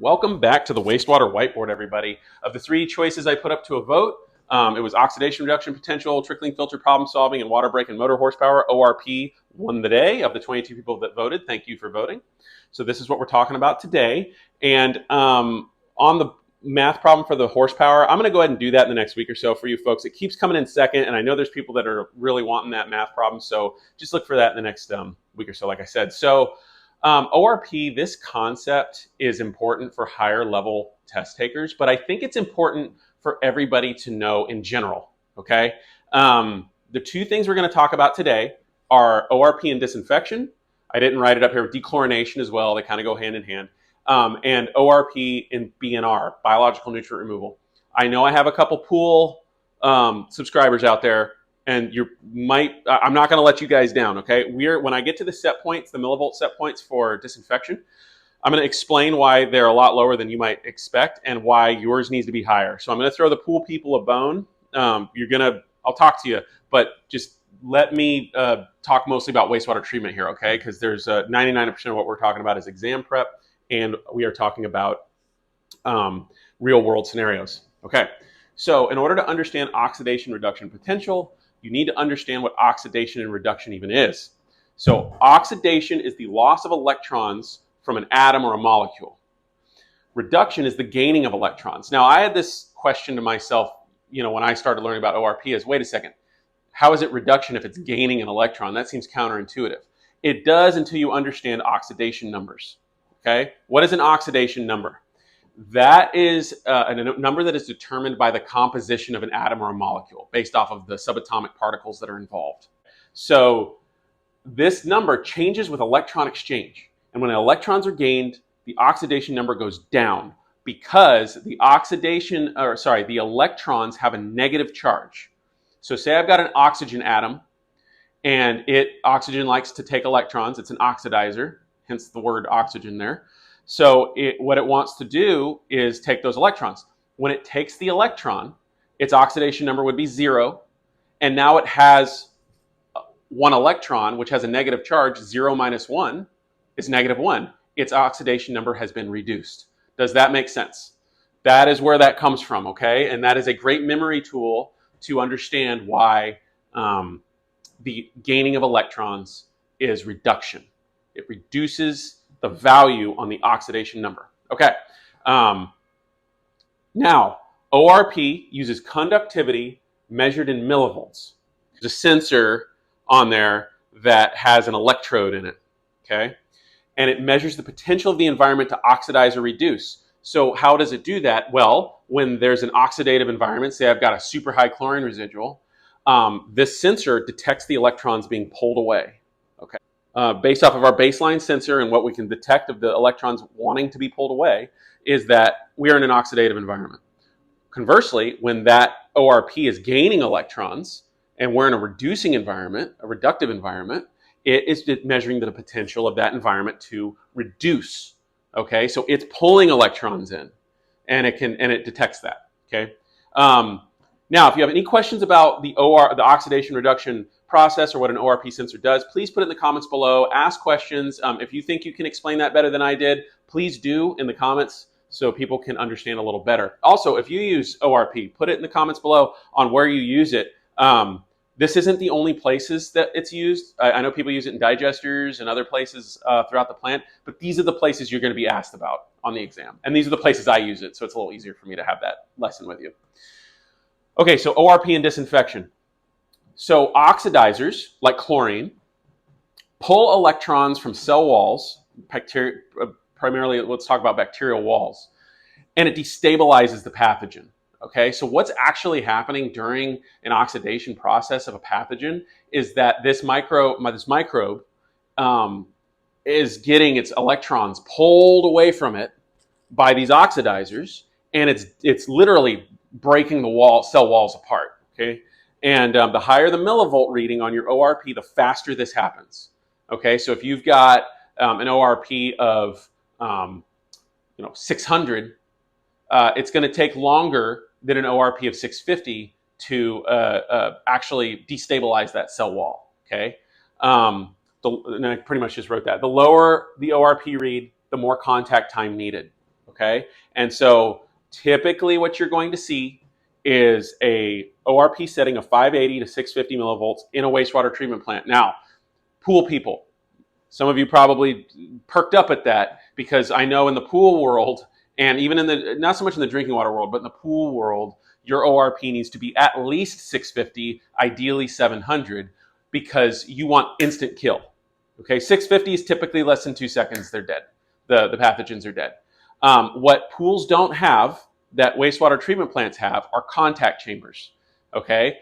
Welcome back to the Wastewater Whiteboard, everybody. Of the three choices I put up to a vote, it was oxidation reduction potential, trickling filter problem solving, and water break and motor horsepower. ORP won the day of the 22 people that voted. Thank you for voting. So this is what we're talking about today. And on the math problem for the horsepower, I'm going to go ahead and do that in the next week or so for you folks. It keeps coming in second, and I know there's people that are really wanting that math problem. So just look for that in the next week or so, like I said. So ORP, this concept is important for higher level test takers, but I think it's important for everybody to know in general, okay? The two things we're going to talk about today are ORP and disinfection. I didn't write it up here, dechlorination as well. They kind of go hand in hand. And ORP and BNR, biological nutrient removal. I know I have a couple pool subscribers out there, and I'm not going to let you guys down, okay? When I get to the set points, the millivolt set points for disinfection, I'm going to explain why they're a lot lower than you might expect and why yours needs to be higher. So I'm going to throw the pool people a bone. I'll talk to you, but just let me talk mostly about wastewater treatment here, okay? Because there's 99% of what we're talking about is exam prep, and we are talking about real world scenarios, okay? So in order to understand oxidation reduction potential, you need to understand what oxidation and reduction even is. So oxidation is the loss of electrons from an atom or a molecule. Reduction is the gaining of electrons. Now, I had this question to myself, when I started learning about ORP is, wait a second, how is it reduction if it's gaining an electron? That seems counterintuitive. It does until you understand oxidation numbers, okay? What is an oxidation number? That is a number that is determined by the composition of an atom or a molecule based off of the subatomic particles that are involved. So this number changes with electron exchange. And when electrons are gained, the oxidation number goes down because the electrons have a negative charge. So say I've got an oxygen atom, and oxygen likes to take electrons. It's an oxidizer, hence the word oxygen there. So what it wants to do is take those electrons. When it takes the electron, its oxidation number would be 0. And now it has one electron, which has a negative charge. 0 minus 1 is -1. Its oxidation number has been reduced. Does that make sense? That is where that comes from, okay? And that is a great memory tool to understand why the gaining of electrons is reduction. It reduces the value on the oxidation number. Okay. Now, ORP uses conductivity measured in millivolts. There's a sensor on there that has an electrode in it, okay? And it measures the potential of the environment to oxidize or reduce. So how does it do that? Well, when there's an oxidative environment, say I've got a super high chlorine residual, this sensor detects the electrons being pulled away, okay? Based off of our baseline sensor and what we can detect of the electrons wanting to be pulled away is that we are in an oxidative environment. Conversely, when that ORP is gaining electrons and we're in a reducing environment, a reductive environment, it is measuring the potential of that environment to reduce. Okay, so it's pulling electrons in, and it detects that. Okay. Now, if you have any questions about the oxidation reduction process or what an ORP sensor does, please put it in the comments below. Ask questions. If you think you can explain that better than I did, please do in the comments so people can understand a little better. Also, if you use ORP, put it in the comments below on where you use it. This isn't the only places that it's used. I know people use it in digesters and other places throughout the plant, but these are the places you're going to be asked about on the exam. And these are the places I use it, so it's a little easier for me to have that lesson with you. Okay, so ORP and disinfection. So oxidizers, like chlorine, pull electrons from cell walls, primarily let's talk about bacterial walls, and it destabilizes the pathogen. Okay, so what's actually happening during an oxidation process of a pathogen is that this microbe is getting its electrons pulled away from it by these oxidizers, and it's literally breaking the cell walls apart. Okay. And the higher the millivolt reading on your ORP, the faster this happens. Okay, so if you've got an ORP of 600, it's going to take longer than an ORP of 650 to actually destabilize that cell wall. Okay, and I pretty much just wrote that. The lower the ORP read, the more contact time needed. okay? And so typically what you're going to see is a ORP setting of 580 to 650 millivolts in a wastewater treatment plant. Now, pool people, some of you probably perked up at that because I know in the pool world, and even in the, not so much in the drinking water world, but in the pool world, your ORP needs to be at least 650, ideally 700, because you want instant kill. Okay, 650 is typically less than 2 seconds, they're dead. The pathogens are dead. What pools don't have that wastewater treatment plants have are contact chambers. Okay,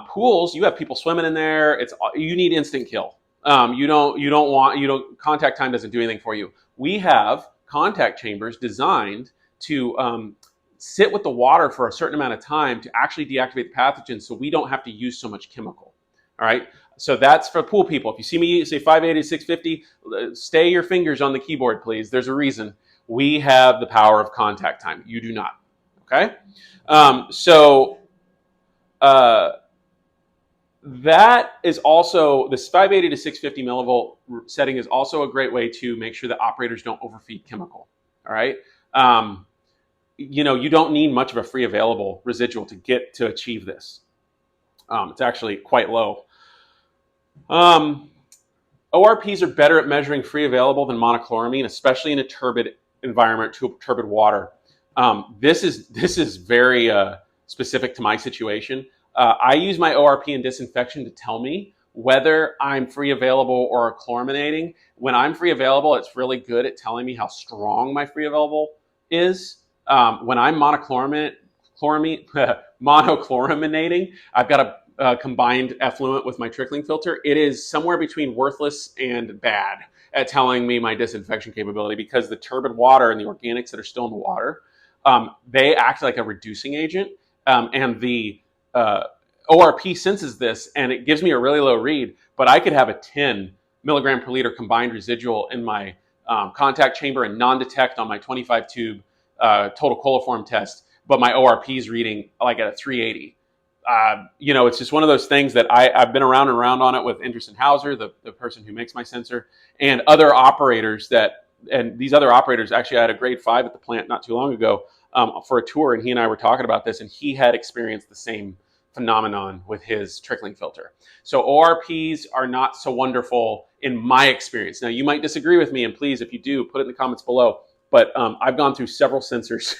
pools, you have people swimming in there. You need instant kill. You don't contact time doesn't do anything for you. We have contact chambers designed to sit with the water for a certain amount of time to actually deactivate the pathogens, so we don't have to use so much chemical. All right. So that's for pool people. If you see me say 580 to 650, stay your fingers on the keyboard, please. There's a reason. We have the power of contact time. You do not. Okay. That is also, this 580 to 650 millivolt setting is also a great way to make sure that operators don't overfeed chemical. All right. You don't need much of a free available residual to achieve this. It's actually quite low. ORPs are better at measuring free available than monochloramine, especially in a turbid environment, turbid water. This is very specific to my situation. I use my ORP and disinfection to tell me whether I'm free available or chloraminating. When I'm free available, it's really good at telling me how strong my free available is. When I'm monochloraminating, I've got a combined effluent with my trickling filter. It is somewhere between worthless and bad at telling me my disinfection capability, because the turbid water and the organics that are still in the water, they act like a reducing agent, and the ORP senses this and it gives me a really low read, but I could have a 10 milligram per liter combined residual in my contact chamber and non-detect on my 25 tube total coliform test, but my ORP is reading like at a 380. It's just one of those things that I've been around and around on it with Anderson Hauser, the person who makes my sensor, and other operators and these other operators, actually I had a grade 5 at the plant not too long ago for a tour, and he and I were talking about this, and he had experienced the same phenomenon with his trickling filter. So ORPs are not so wonderful in my experience. Now you might disagree with me, and please, if you do, put it in the comments below. But I've gone through several sensors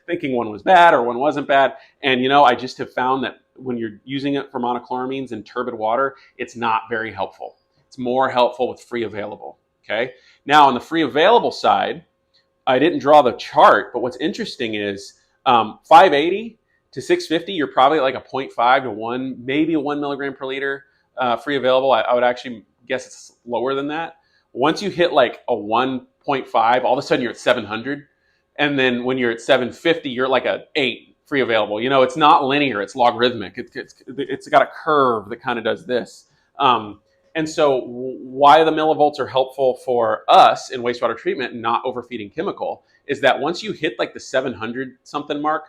thinking one was bad or one wasn't bad. And, I just have found that when you're using it for monochloramines in turbid water, it's not very helpful. It's more helpful with free available. Okay. Now on the free available side, I didn't draw the chart, but what's interesting is 580 to 650, you're probably like a 0.5 to 1, maybe a 1 milligram per liter free available. I would actually guess it's lower than that. Once you hit like a 1.5, all of a sudden you're at 700. And then when you're at 750, you're like a 8 free available. It's not linear, it's logarithmic. It's got a curve that kind of does this. And so why the millivolts are helpful for us in wastewater treatment and not overfeeding chemical is that once you hit like the 700 something mark,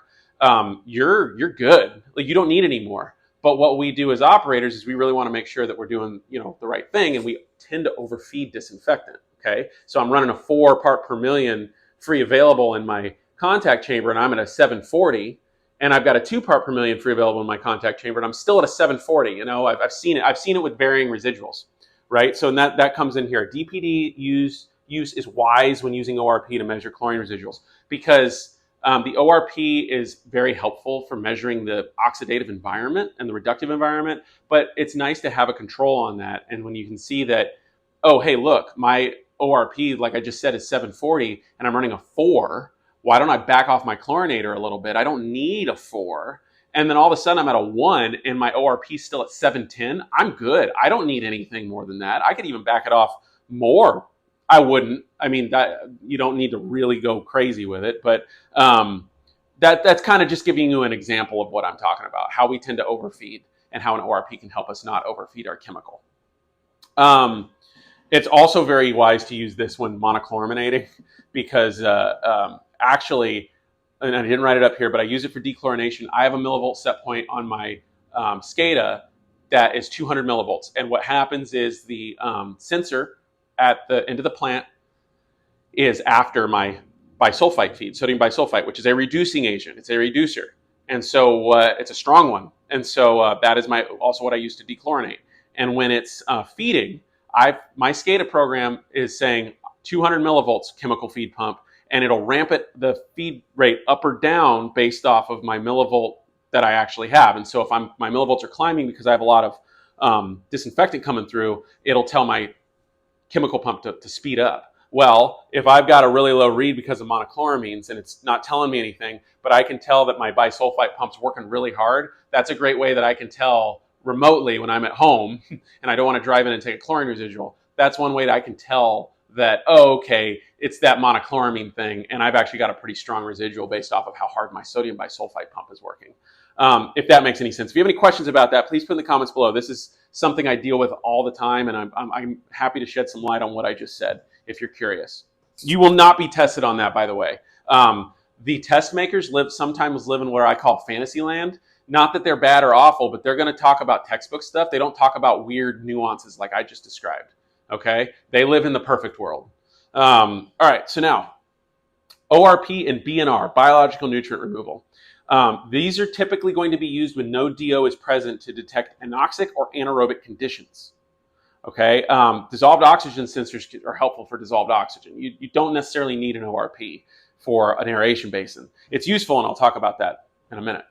you're good. Like you don't need any more. But what we do as operators is we really want to make sure that we're doing, the right thing, and we tend to overfeed disinfectant. Okay, so I'm running a 4 part per million free available in my contact chamber, and I'm at a 740, and I've got a 2 part per million free available in my contact chamber, and I'm still at a 740. I've seen it. I've seen it with varying residuals, right? So that comes in here. DPD use is wise when using ORP to measure chlorine residuals, because the ORP is very helpful for measuring the oxidative environment and the reductive environment, but it's nice to have a control on that. And when you can see that, oh, hey, look, my ORP, like I just said, is 740 and I'm running a 4. Why don't I back off my chlorinator a little bit? I don't need a 4. And then all of a sudden I'm at a 1 and my ORP is still at 710. I'm good. I don't need anything more than that. I could even back it off more. I wouldn't. I mean, that you don't need to really go crazy with it, but that's kind of just giving you an example of what I'm talking about, how we tend to overfeed and how an ORP can help us not overfeed our chemical. It's also very wise to use this when monochloraminating, because actually, and I didn't write it up here, but I use it for dechlorination. I have a millivolt set point on my SCADA that is 200 millivolts. And what happens is the sensor at the end of the plant is after my bisulfite feed, sodium bisulfite, which is a reducing agent. It's a reducer. And so it's a strong one. And so that is also what I use to dechlorinate. And when it's feeding, my SCADA program is saying 200 millivolts chemical feed pump, and it'll ramp the feed rate up or down based off of my millivolt that I actually have. And so if my millivolts are climbing because I have a lot of disinfectant coming through, it'll tell my chemical pump to speed up. Well, if I've got a really low read because of monochloramines and it's not telling me anything, but I can tell that my bisulfite pump's working really hard, that's a great way that I can tell remotely when I'm at home and I don't want to drive in and take a chlorine residual. That's one way that I can tell that, oh, okay, it's that monochloramine thing, and I've actually got a pretty strong residual based off of how hard my sodium bisulfite pump is working. If that makes any sense. If you have any questions about that, please put in the comments below. This is something I deal with all the time, and I'm happy to shed some light on what I just said if you're curious. You will not be tested on that, by the way. The test makers sometimes live in what I call fantasy land. Not that they're bad or awful, but they're going to talk about textbook stuff. They don't talk about weird nuances like I just described. Okay? They live in the perfect world. All right, so now, ORP and BNR, biological nutrient removal. These are typically going to be used when no DO is present to detect anoxic or anaerobic conditions. Okay, dissolved oxygen sensors are helpful for dissolved oxygen. You don't necessarily need an ORP for an aeration basin. It's useful, and I'll talk about that in a minute.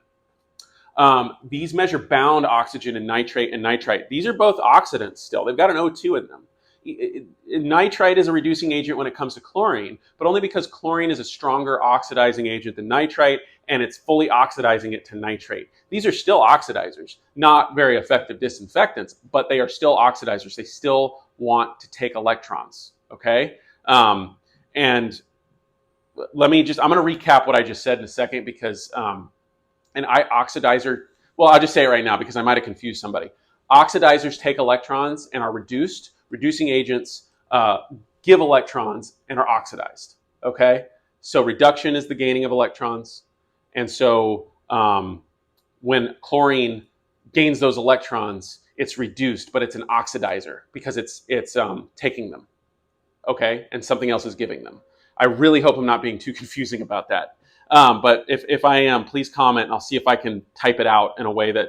These measure bound oxygen and nitrate and nitrite. These are both oxidants still. They've got an O2 in them. Nitrite is a reducing agent when it comes to chlorine, but only because chlorine is a stronger oxidizing agent than nitrite, and it's fully oxidizing it to nitrate. These are still oxidizers, not very effective disinfectants, but they are still oxidizers. They still want to take electrons, okay? And I'm going to recap what I just said in a second because I'll just say it right now because I might have confused somebody. Oxidizers take electrons and are reducing agents give electrons and are oxidized, okay? So reduction is the gaining of electrons. And so when chlorine gains those electrons, it's reduced, but it's an oxidizer because it's taking them, okay? And something else is giving them. I really hope I'm not being too confusing about that. But if I am, please comment and I'll see if I can type it out in a way that,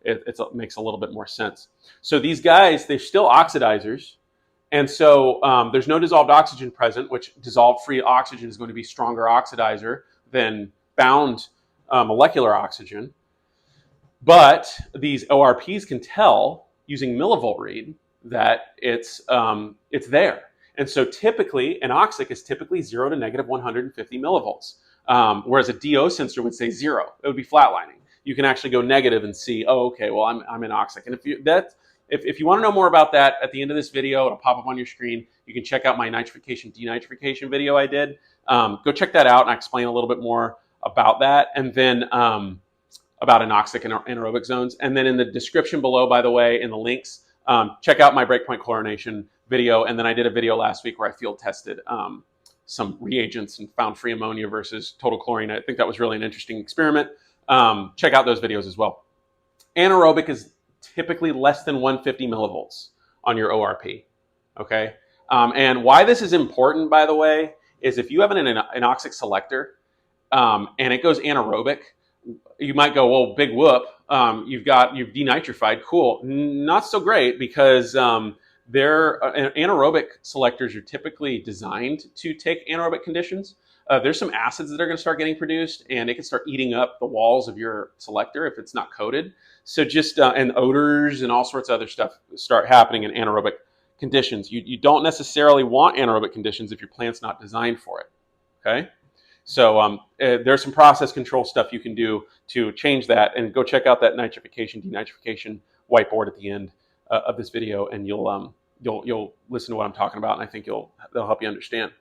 it makes a little bit more sense. So these guys, they're still oxidizers. And so there's no dissolved oxygen present, which dissolved free oxygen is going to be stronger oxidizer than bound molecular oxygen. But these ORPs can tell using millivolt read that it's there. And so typically, anoxic is typically 0 to negative 150 millivolts, whereas a DO sensor would say 0. It would be flatlining. You can actually go negative and see, oh, okay, well, I'm anoxic. And if you want to know more about that, at the end of this video, it'll pop up on your screen. You can check out my nitrification, denitrification video I did. Go check that out, and I explain a little bit more about that, and then about anoxic and anaerobic zones. And then in the description below, by the way, in the links, check out my breakpoint chlorination video. And then I did a video last week where I field tested some reagents and found free ammonia versus total chlorine. I think that was really an interesting experiment. Check out those videos as well. Anaerobic is typically less than 150 millivolts on your ORP, okay? And why this is important, by the way, is if you have an anoxic selector and it goes anaerobic, you might go, well, big whoop, you've denitrified, cool. Not so great because anaerobic selectors are typically designed to take anaerobic conditions. There's some acids that are going to start getting produced, and it can start eating up the walls of your selector if it's not coated. So and odors and all sorts of other stuff start happening in anaerobic conditions. You don't necessarily want anaerobic conditions if your plant's not designed for it, okay? So there's some process control stuff you can do to change that, and go check out that nitrification, denitrification whiteboard at the end of this video, and you'll listen to what I'm talking about, and I think they'll help you understand.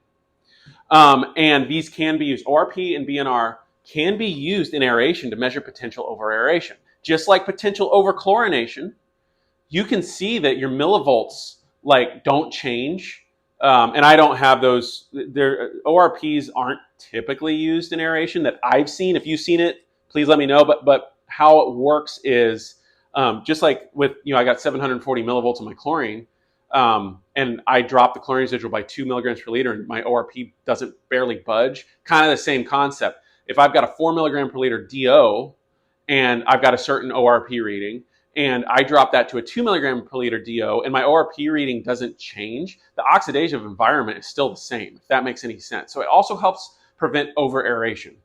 And these can be used, ORP and BNR can be used in aeration to measure potential over aeration. Just like potential over chlorination, you can see that your millivolts don't change. And I don't have those. ORPs aren't typically used in aeration that I've seen. If you've seen it, please let me know. But how it works is just like with, I got 740 millivolts in my chlorine. and I drop the chlorine residual by 2 milligrams per liter and my ORP doesn't barely budge, kind of the same concept. If I've got a 4 milligram per liter DO and I've got a certain ORP reading, and I drop that to a 2 milligram per liter DO and my ORP reading doesn't change, the oxidative environment is still the same, if that makes any sense. So it also helps prevent over aeration.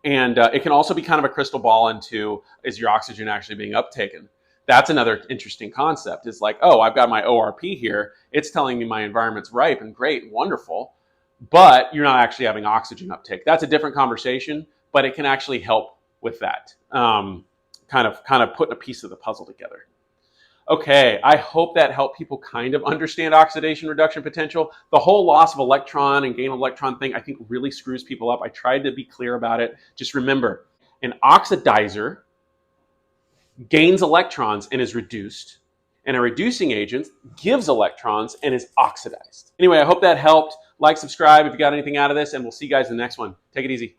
It can also be kind of a crystal ball into, is your oxygen actually being uptaken? That's another interesting concept. It's like, oh, I've got my ORP here. It's telling me my environment's ripe and great and wonderful, but you're not actually having oxygen uptake. That's a different conversation, but it can actually help with that. Kind of putting a piece of the puzzle together. Okay, I hope that helped people kind of understand oxidation reduction potential. The whole loss of electron and gain of electron thing, I think, really screws people up. I tried to be clear about it. Just remember, an oxidizer gains electrons and is reduced, and a reducing agent gives electrons and is oxidized. Anyway, I hope that helped. Like, subscribe if you got anything out of this, and we'll see you guys in the next one. Take it easy.